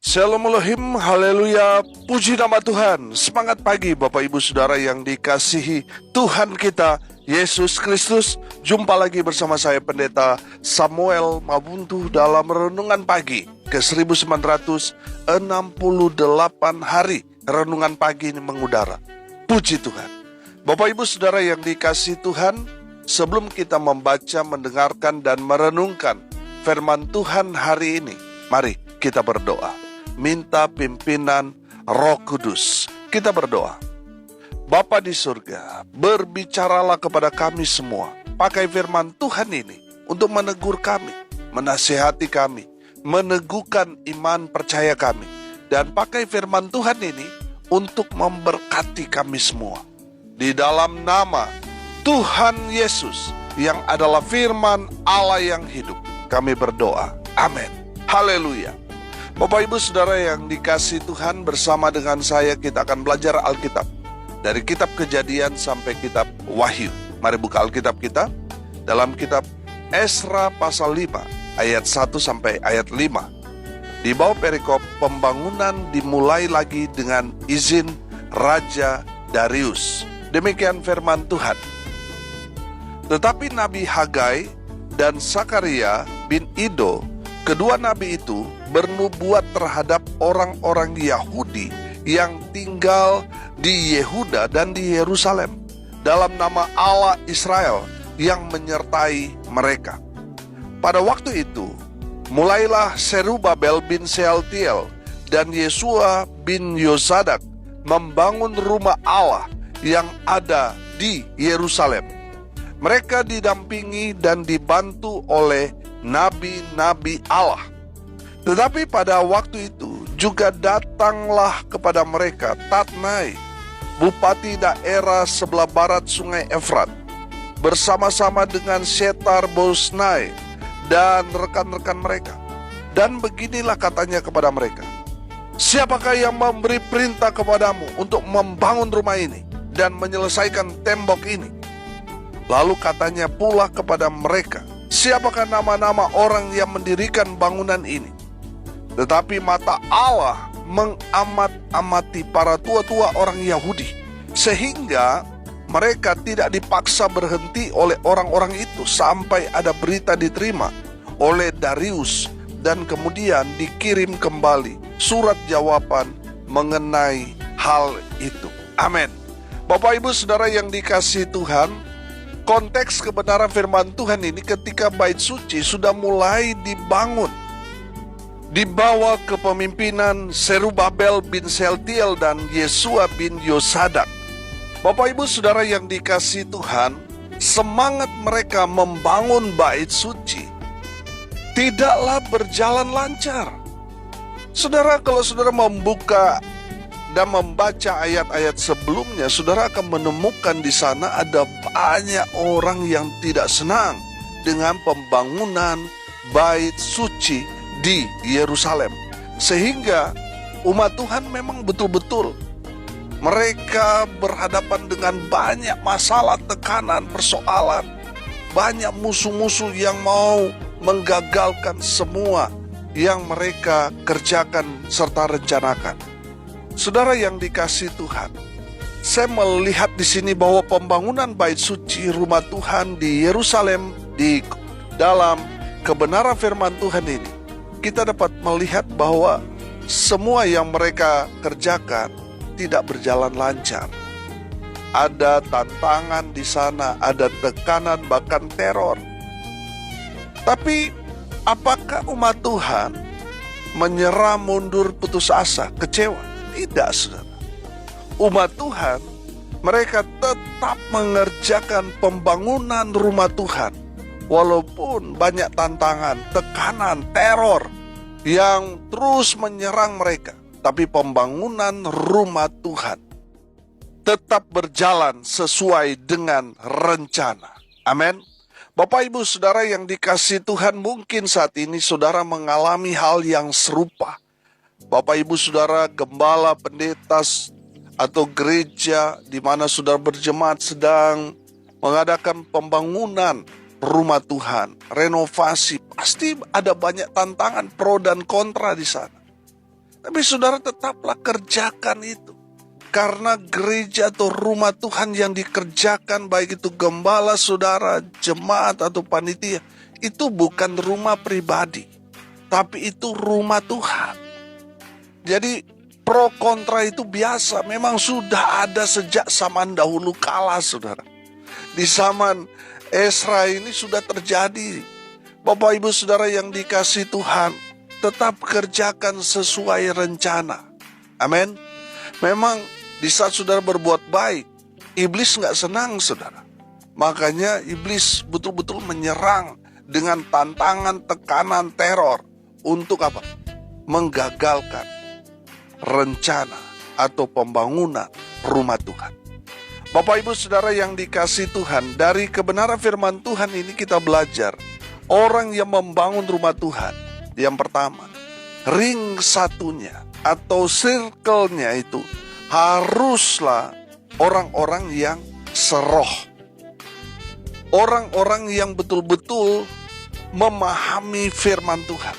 Shalom Elohim, haleluya, puji nama Tuhan. Semangat pagi Bapak Ibu Saudara yang dikasihi Tuhan kita, Yesus Kristus. Jumpa lagi bersama saya Pendeta Samuel Mabuntu dalam Renungan Pagi ke 1968 hari Renungan Pagi ini mengudara. Puji Tuhan. Bapak Ibu Saudara yang dikasihi Tuhan, sebelum kita membaca, mendengarkan, dan merenungkan firman Tuhan hari ini, mari kita berdoa. Minta pimpinan Roh Kudus. Kita berdoa. Bapa di surga, berbicaralah kepada kami semua. Pakai firman Tuhan ini untuk menegur kami, menasihati kami, meneguhkan iman percaya kami. Dan pakai firman Tuhan ini untuk memberkati kami semua. Di dalam nama Tuhan Yesus yang adalah firman Allah yang hidup, kami berdoa. Amin. Haleluya. Bapak Ibu Saudara yang dikasihi Tuhan, bersama dengan saya kita akan belajar Alkitab dari kitab Kejadian sampai kitab Wahyu. Mari buka Alkitab kita dalam kitab Esra pasal 5 ayat 1 sampai ayat 5. Di bawah perikop pembangunan dimulai lagi dengan izin Raja Darius. Demikian firman Tuhan. Tetapi Nabi Hagai dan Sakaria bin Ido, kedua nabi itu bernubuat terhadap orang-orang Yahudi yang tinggal di Yehuda dan di Yerusalem dalam nama Allah Israel yang menyertai mereka. Pada waktu itu, mulailah Serubabel bin Sealtiel dan Yesua bin Yosadak membangun rumah Allah yang ada di Yerusalem. Mereka didampingi dan dibantu oleh nabi-nabi Allah. Tetapi pada waktu itu juga datanglah kepada mereka Tatnai, bupati daerah sebelah barat sungai Efrat, bersama-sama dengan Setar-Boznai dan rekan-rekan mereka. Dan beginilah katanya kepada mereka, siapakah yang memberi perintah kepadamu untuk membangun rumah ini dan menyelesaikan tembok ini? Lalu katanya pula kepada mereka, siapakah nama-nama orang yang mendirikan bangunan ini? Tetapi mata Allah mengamat-amati para tua-tua orang Yahudi, sehingga mereka tidak dipaksa berhenti oleh orang-orang itu sampai ada berita diterima oleh Darius, dan kemudian dikirim kembali surat jawaban mengenai hal itu. Amin. Bapak Ibu Saudara yang dikasihi Tuhan, konteks kebenaran firman Tuhan ini ketika bait suci sudah mulai dibangun di bawah kepemimpinan Serubabel bin Sealtiel dan Yesua bin Yosadak. Bapak Ibu Saudara yang dikasihi Tuhan, semangat mereka membangun bait suci tidaklah berjalan lancar. Saudara, kalau saudara membuka dan membaca ayat-ayat sebelumnya, saudara akan menemukan di sana ada banyak orang yang tidak senang dengan pembangunan bait suci di Yerusalem. Sehingga umat Tuhan memang betul-betul mereka berhadapan dengan banyak masalah, tekanan, persoalan. Banyak musuh-musuh yang mau menggagalkan semua yang mereka kerjakan serta rencanakan. Saudara yang dikasihi Tuhan, saya melihat di sini bahwa pembangunan bait suci rumah Tuhan di Yerusalem, di dalam kebenaran firman Tuhan ini, kita dapat melihat bahwa semua yang mereka kerjakan tidak berjalan lancar. Ada tantangan di sana, ada tekanan, bahkan teror. Tapi apakah umat Tuhan menyerah, mundur, putus asa, kecewa? Tidak, saudara. Umat Tuhan, mereka tetap mengerjakan pembangunan rumah Tuhan. Walaupun banyak tantangan, tekanan, teror yang terus menyerang mereka, tapi pembangunan rumah Tuhan tetap berjalan sesuai dengan rencana. Amin. Bapak Ibu Saudara yang dikasihi Tuhan, mungkin saat ini saudara mengalami hal yang serupa. Bapak Ibu Saudara, gembala, pendeta, atau gereja di mana saudara berjemaat sedang mengadakan pembangunan rumah Tuhan, renovasi, pasti ada banyak tantangan, pro dan kontra di sana. Tapi saudara tetaplah kerjakan itu. Karena gereja atau rumah Tuhan yang dikerjakan, baik itu gembala saudara, jemaat atau panitia, itu bukan rumah pribadi, tapi itu rumah Tuhan. Jadi pro kontra itu biasa, memang sudah ada sejak zaman dahulu kala saudara. Di zaman Esra ini sudah terjadi. Bapak ibu saudara yang dikasihi Tuhan, tetap kerjakan sesuai rencana. Amin. Memang di saat saudara berbuat baik, iblis gak senang saudara. Makanya iblis betul-betul menyerang dengan tantangan, tekanan, teror. Untuk apa? Menggagalkan rencana atau pembangunan rumah Tuhan. Bapak ibu saudara yang dikasihi Tuhan, dari kebenaran firman Tuhan ini kita belajar, orang yang membangun rumah Tuhan, yang pertama, ring satunya atau circle-nya itu haruslah orang-orang yang seroh. Orang-orang yang betul-betul memahami firman Tuhan.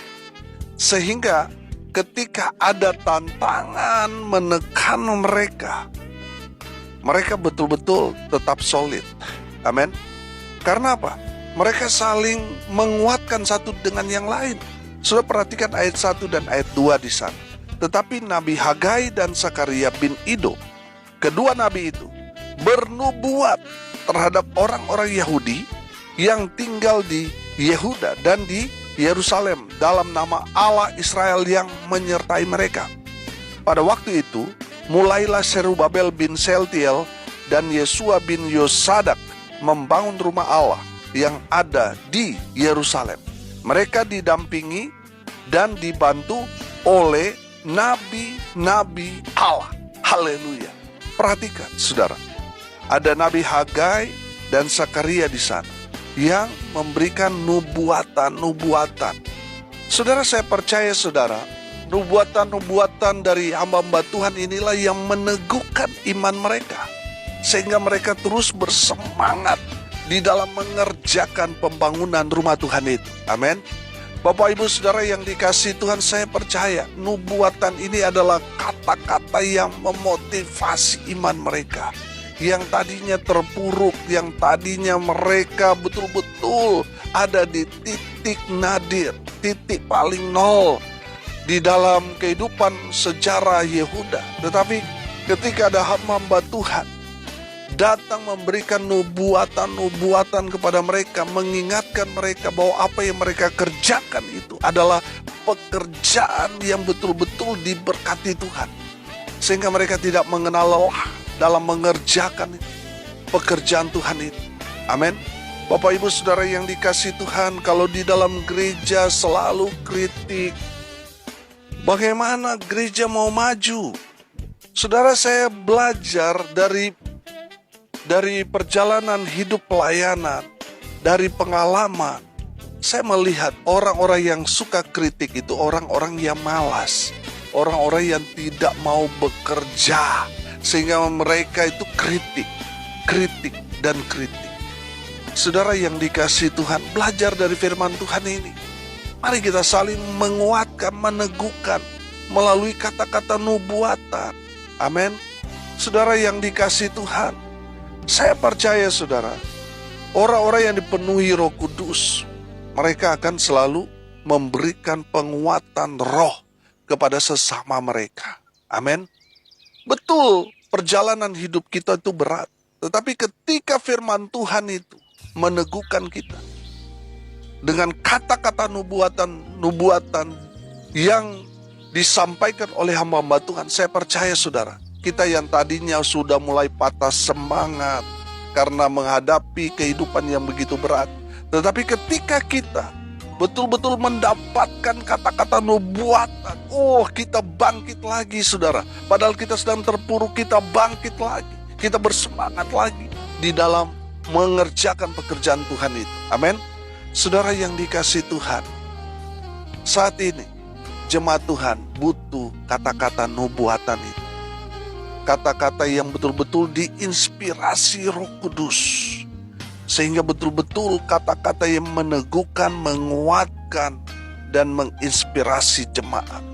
Sehingga ketika ada tantangan menekan mereka, mereka betul-betul tetap solid. Amin. Karena apa? Mereka saling menguatkan satu dengan yang lain. Sudah perhatikan ayat 1 dan ayat 2 di sana. Tetapi Nabi Hagai dan Sakaria bin Ido, kedua nabi itu, bernubuat terhadap orang-orang Yahudi yang tinggal di Yehuda dan di Yerusalem dalam nama Allah Israel yang menyertai mereka. Pada waktu itu, mulailah Serubabel bin Seltiel dan Yesua bin Yosadak membangun rumah Allah yang ada di Yerusalem. Mereka didampingi dan dibantu oleh nabi-nabi Allah. Haleluya. Perhatikan saudara, ada Nabi Hagai dan Sakaria di sana yang memberikan nubuatan. Saudara, saya percaya saudara, nubuatan dari hamba-hamba Tuhan inilah yang meneguhkan iman mereka, sehingga mereka terus bersemangat di dalam mengerjakan pembangunan rumah Tuhan itu. Amin. Bapak ibu saudara yang dikasihi Tuhan, saya percaya nubuatan ini adalah kata-kata yang memotivasi iman mereka, yang tadinya terpuruk, yang tadinya mereka betul-betul ada di titik nadir, titik paling nol di dalam kehidupan sejarah Yehuda. Tetapi ketika ada hamba Tuhan datang memberikan nubuatan kepada mereka, mengingatkan mereka bahwa apa yang mereka kerjakan itu adalah pekerjaan yang betul-betul diberkati Tuhan, sehingga mereka tidak mengenal lelah dalam mengerjakan pekerjaan Tuhan itu. Amin. Bapak ibu saudara yang dikasihi Tuhan, kalau di dalam gereja selalu kritik, bagaimana gereja mau maju? Saudara, saya belajar dari perjalanan hidup pelayanan, dari pengalaman, saya melihat orang-orang yang suka kritik itu orang-orang yang malas, orang-orang yang tidak mau bekerja, sehingga mereka itu kritik. Saudara yang dikasihi Tuhan, belajar dari firman Tuhan ini. Mari kita saling menguatkan, meneguhkan melalui kata-kata nubuatan. Amin. Saudara yang dikasihi Tuhan, saya percaya saudara, orang-orang yang dipenuhi Roh Kudus, mereka akan selalu memberikan penguatan roh kepada sesama mereka. Amin. Betul, perjalanan hidup kita itu berat. Tetapi ketika firman Tuhan itu meneguhkan kita dengan kata-kata nubuatan yang disampaikan oleh hamba-hamba Tuhan, saya percaya saudara, kita yang tadinya sudah mulai patah semangat karena menghadapi kehidupan yang begitu berat, tetapi ketika kita betul-betul mendapatkan kata-kata nubuatan, kita bangkit lagi saudara. Padahal kita sedang terpuruk, kita bangkit lagi, kita bersemangat lagi di dalam mengerjakan pekerjaan Tuhan itu. Amin. Saudara yang dikasihi Tuhan, saat ini jemaat Tuhan butuh kata-kata nubuatan itu. Kata-kata yang betul-betul diinspirasi Roh Kudus, sehingga betul-betul kata-kata yang meneguhkan, menguatkan, dan menginspirasi jemaat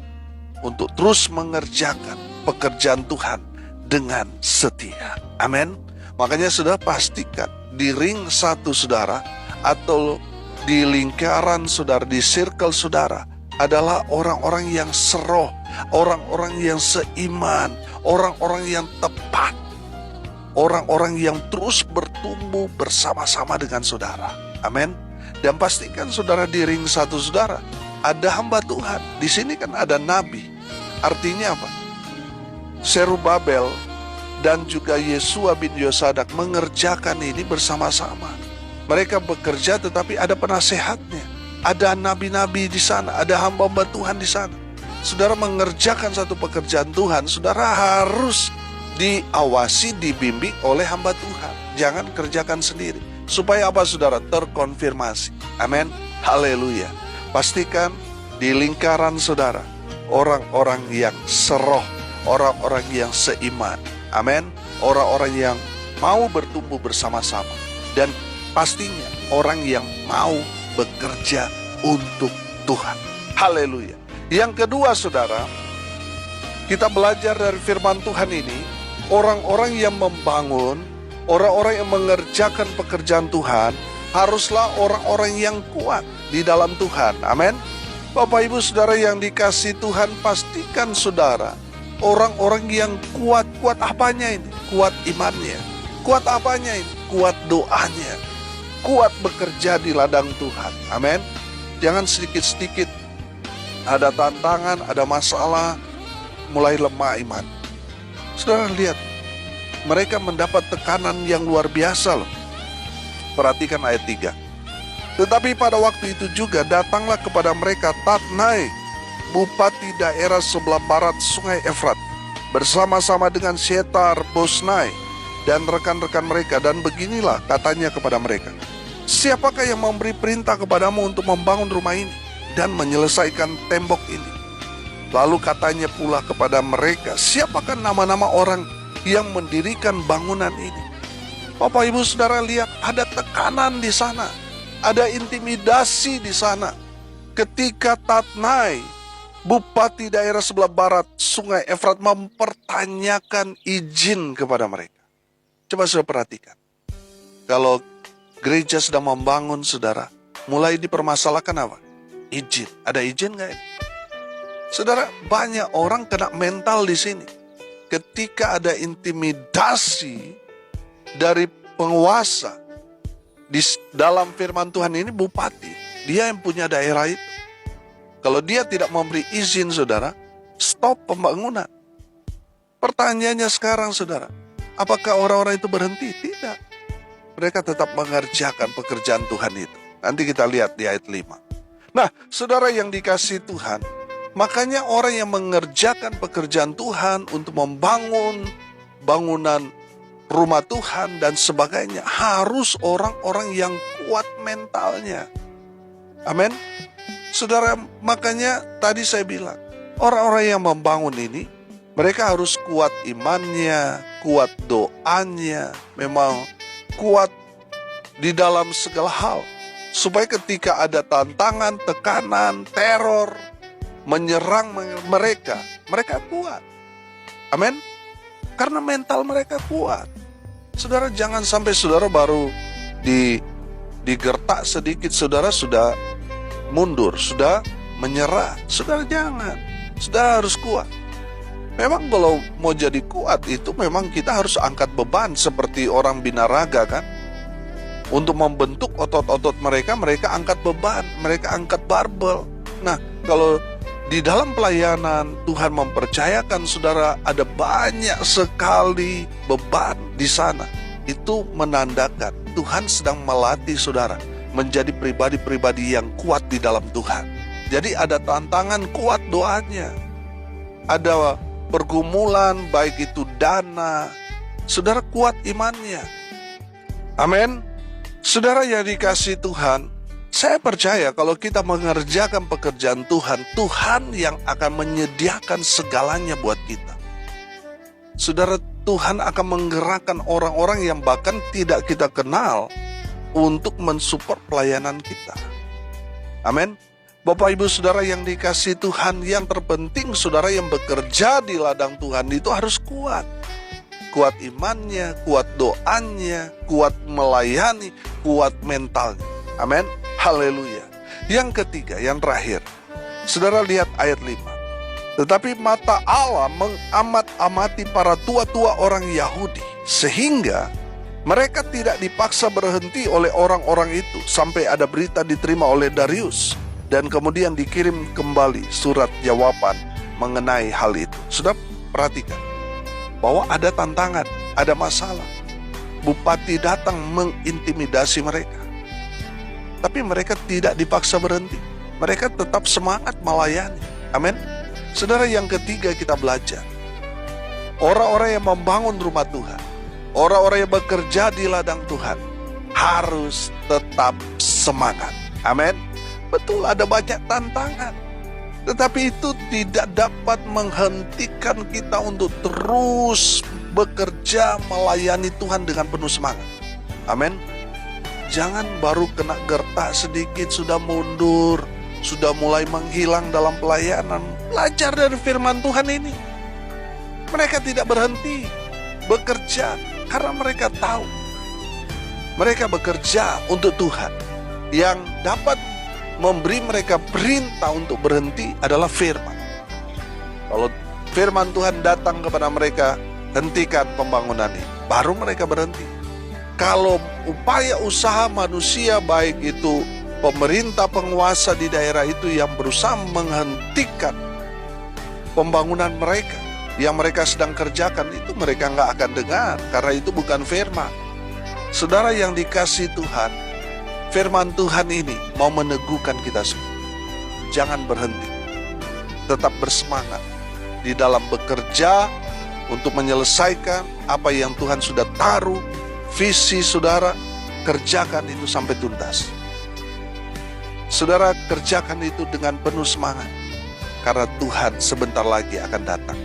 untuk terus mengerjakan pekerjaan Tuhan dengan setia. Amin. Makanya sudah pastikan di ring satu saudara, atau di lingkaran saudara, di circle saudara, adalah orang-orang yang seroh, orang-orang yang seiman, orang-orang yang tepat, orang-orang yang terus bertumbuh bersama-sama dengan saudara. Amin. Dan pastikan saudara di ring satu saudara ada hamba Tuhan. Di sini kan ada nabi. Artinya apa? Zerubabel dan juga Yesua bin Yosadak mengerjakan ini bersama-sama. Mereka bekerja tetapi ada penasehatnya. Ada nabi-nabi di sana, ada hamba-hamba Tuhan di sana. Saudara mengerjakan satu pekerjaan Tuhan, saudara harus diawasi, dibimbing oleh hamba Tuhan. Jangan kerjakan sendiri. Supaya apa saudara? Terkonfirmasi. Amin. Haleluya. Pastikan di lingkaran saudara orang-orang yang seroh, orang-orang yang seiman. Amin. Orang-orang yang mau bertumbuh bersama-sama. Dan pastinya orang yang mau bekerja untuk Tuhan. Haleluya. Yang kedua saudara, kita belajar dari firman Tuhan ini, orang-orang yang membangun, orang-orang yang mengerjakan pekerjaan Tuhan, haruslah orang-orang yang kuat di dalam Tuhan. Amin. Bapak Ibu Saudara yang dikasihi Tuhan, pastikan saudara orang-orang yang kuat. Kuat apanya ini? Kuat imannya. Kuat apanya ini? Kuat doanya. Kuat bekerja di ladang Tuhan. Amin. Jangan sedikit-sedikit ada tantangan, ada masalah, mulai lemah iman. Saudara lihat, mereka mendapat tekanan yang luar biasa loh. Perhatikan ayat 3. Tetapi pada waktu itu juga datanglah kepada mereka Tatnai, bupati daerah sebelah barat sungai Efrat, bersama-sama dengan Setar Bosnai dan rekan-rekan mereka. Dan beginilah katanya kepada mereka, siapakah yang memberi perintah kepadamu untuk membangun rumah ini dan menyelesaikan tembok ini? Lalu katanya pula kepada mereka, siapakah nama-nama orang yang mendirikan bangunan ini? Bapak Ibu Saudara lihat, ada tekanan di sana, ada intimidasi di sana. Ketika Tatnai, bupati daerah sebelah barat sungai Efrat, mempertanyakan izin kepada mereka. Coba saudara perhatikan. Kalau gereja sedang membangun saudara, mulai dipermasalahkan apa? Izin. Ada izin nggak ini? Saudara, banyak orang kena mental di sini. Ketika ada intimidasi dari penguasa, di dalam firman Tuhan ini bupati, dia yang punya daerah itu. Kalau dia tidak memberi izin saudara, stop pembangunan. Pertanyaannya sekarang saudara, apakah orang-orang itu berhenti? Tidak. Mereka tetap mengerjakan pekerjaan Tuhan itu. Nanti kita lihat di ayat 5. Nah, saudara yang dikasihi Tuhan, makanya orang yang mengerjakan pekerjaan Tuhan untuk membangun bangunan rumah Tuhan dan sebagainya, harus orang-orang yang kuat mentalnya. Amin. Saudara, makanya tadi saya bilang, orang-orang yang membangun ini, mereka harus kuat imannya, kuat doanya, memang kuat di dalam segala hal. Supaya ketika ada tantangan, tekanan, teror menyerang mereka, mereka kuat. Amin. Karena mental mereka kuat. Saudara, jangan sampai saudara baru digertak sedikit, saudara sudah mundur, sudah menyerah. Saudara jangan. Saudara harus kuat. Memang kalau mau jadi kuat itu memang kita harus angkat beban seperti orang binaraga kan. Untuk membentuk otot-otot mereka, mereka angkat beban, mereka angkat barbel. Nah, kalau di dalam pelayanan Tuhan mempercayakan saudara ada banyak sekali beban di sana. Itu menandakan Tuhan sedang melatih saudara menjadi pribadi-pribadi yang kuat di dalam Tuhan. Jadi ada tantangan, kuat doanya. Ada pergumulan, baik itu dana, saudara kuat imannya. Amin. Saudara yang dikasihi Tuhan, saya percaya kalau kita mengerjakan pekerjaan Tuhan, Tuhan yang akan menyediakan segalanya buat kita. Saudara, Tuhan akan menggerakkan orang-orang yang bahkan tidak kita kenal untuk mensupport pelayanan kita. Amin. Bapak Ibu Saudara yang dikasihi Tuhan, yang terpenting saudara yang bekerja di ladang Tuhan itu harus kuat. Kuat imannya, kuat doanya, kuat melayani, kuat mentalnya. Amin. Haleluya. Yang ketiga, yang terakhir. Saudara lihat ayat 5. Tetapi mata Allah mengamat-amati para tua-tua orang Yahudi, sehingga mereka tidak dipaksa berhenti oleh orang-orang itu sampai ada berita diterima oleh Darius, dan kemudian dikirim kembali surat jawaban mengenai hal itu. Sudah perhatikan bahwa ada tantangan, ada masalah. Bupati datang mengintimidasi mereka, tapi mereka tidak dipaksa berhenti. Mereka tetap semangat melayani. Amin. Saudara, yang ketiga kita belajar, orang-orang yang membangun rumah Tuhan, orang-orang yang bekerja di ladang Tuhan harus tetap semangat. Amin. Betul, ada banyak tantangan, tetapi itu tidak dapat menghentikan kita untuk terus bekerja melayani Tuhan dengan penuh semangat. Amin. Jangan baru kena gertak sedikit sudah mundur, sudah mulai menghilang dalam pelayanan. Belajar dari firman Tuhan ini. Mereka tidak berhenti bekerja karena mereka tahu mereka bekerja untuk Tuhan. Yang dapat memberi mereka perintah untuk berhenti adalah firman. Kalau firman Tuhan datang kepada mereka, hentikan pembangunan ini, baru mereka berhenti. Kalau upaya usaha manusia, baik itu pemerintah, penguasa di daerah itu yang berusaha menghentikan pembangunan mereka yang mereka sedang kerjakan, itu mereka nggak akan dengar, karena itu bukan firman. Saudara yang dikasihi Tuhan, firman Tuhan ini mau meneguhkan kita semua. Jangan berhenti, tetap bersemangat di dalam bekerja untuk menyelesaikan apa yang Tuhan sudah taruh. Visi saudara, kerjakan itu sampai tuntas. Saudara, kerjakan itu dengan penuh semangat, karena Tuhan sebentar lagi akan datang.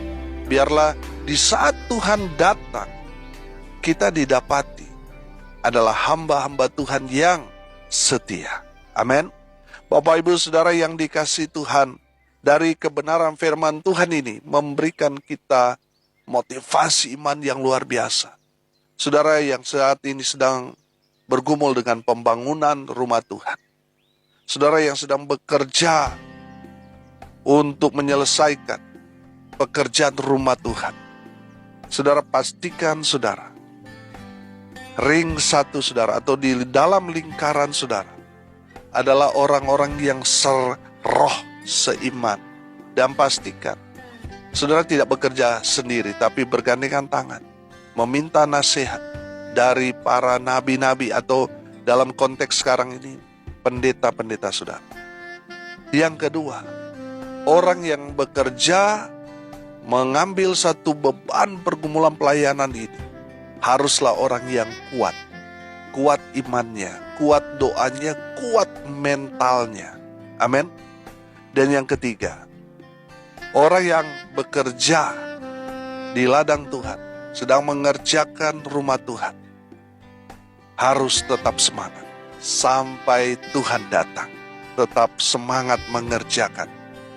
Biarlah di saat Tuhan datang, kita didapati adalah hamba-hamba Tuhan yang setia. Amin. Bapak Ibu Saudara yang dikasihi Tuhan, dari kebenaran firman Tuhan ini memberikan kita motivasi iman yang luar biasa. Saudara yang saat ini sedang bergumul dengan pembangunan rumah Tuhan, saudara yang sedang bekerja untuk menyelesaikan pekerjaan rumah Tuhan, saudara pastikan saudara, ring satu saudara atau di dalam lingkaran saudara adalah orang-orang yang seroh, seiman. Dan pastikan saudara tidak bekerja sendiri, tapi bergandengan tangan, meminta nasihat dari para nabi-nabi atau dalam konteks sekarang ini pendeta-pendeta saudara. Yang kedua, orang yang bekerja mengambil satu beban pergumulan pelayanan ini haruslah orang yang kuat. Kuat imannya, kuat doanya, kuat mentalnya. Amin. Dan yang ketiga, orang yang bekerja di ladang Tuhan, sedang mengerjakan rumah Tuhan, harus tetap semangat sampai Tuhan datang. Tetap semangat mengerjakan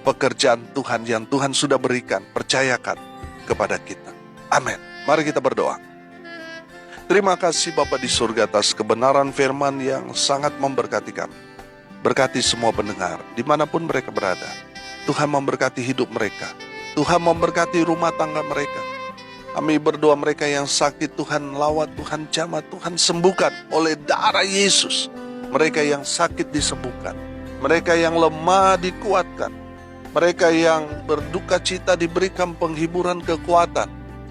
pekerjaan Tuhan yang Tuhan sudah berikan, percayakan kepada kita. Amin. Mari kita berdoa. Terima kasih Bapa di surga atas kebenaran firman yang sangat memberkati kami. Berkati semua pendengar dimanapun mereka berada. Tuhan memberkati hidup mereka. Tuhan memberkati rumah tangga mereka. Kami berdoa mereka yang sakit Tuhan lawat, Tuhan jamah, Tuhan sembuhkan oleh darah Yesus. Mereka yang sakit disembuhkan. Mereka yang lemah dikuatkan. Mereka yang berduka cita diberikan penghiburan kekuatan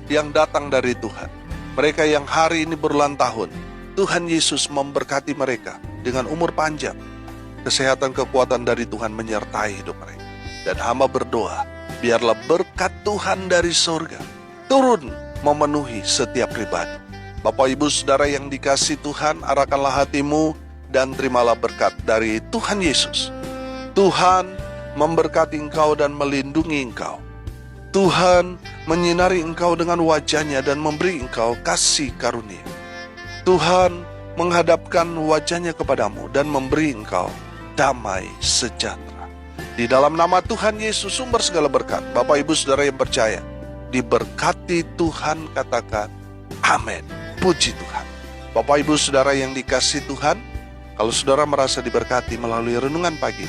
yang datang dari Tuhan. Mereka yang hari ini berulang tahun, Tuhan Yesus memberkati mereka dengan umur panjang. Kesehatan kekuatan dari Tuhan menyertai hidup mereka. Dan hamba berdoa, biarlah berkat Tuhan dari surga turun memenuhi setiap pribadi. Bapak Ibu Saudara yang dikasihi Tuhan, arahkanlah hatimu dan terimalah berkat dari Tuhan Yesus. Tuhan memberkati engkau dan melindungi engkau. Tuhan menyinari engkau dengan wajahnya dan memberi engkau kasih karunia. Tuhan menghadapkan wajahnya kepadamu dan memberi engkau damai sejahtera. Di dalam nama Tuhan Yesus, sumber segala berkat, Bapak Ibu Saudara yang percaya, diberkati Tuhan, katakan amin. Puji Tuhan. Bapak Ibu Saudara yang dikasihi Tuhan, kalau saudara merasa diberkati melalui renungan pagi,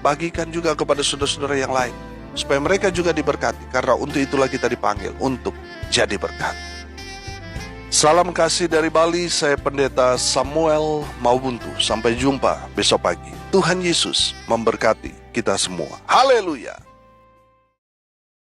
bagikan juga kepada saudara-saudara yang lain, supaya mereka juga diberkati, karena untuk itulah kita dipanggil untuk jadi berkat. Salam kasih dari Bali, saya Pendeta Samuel Maubuntu. Sampai jumpa besok pagi. Tuhan Yesus memberkati kita semua. Haleluya.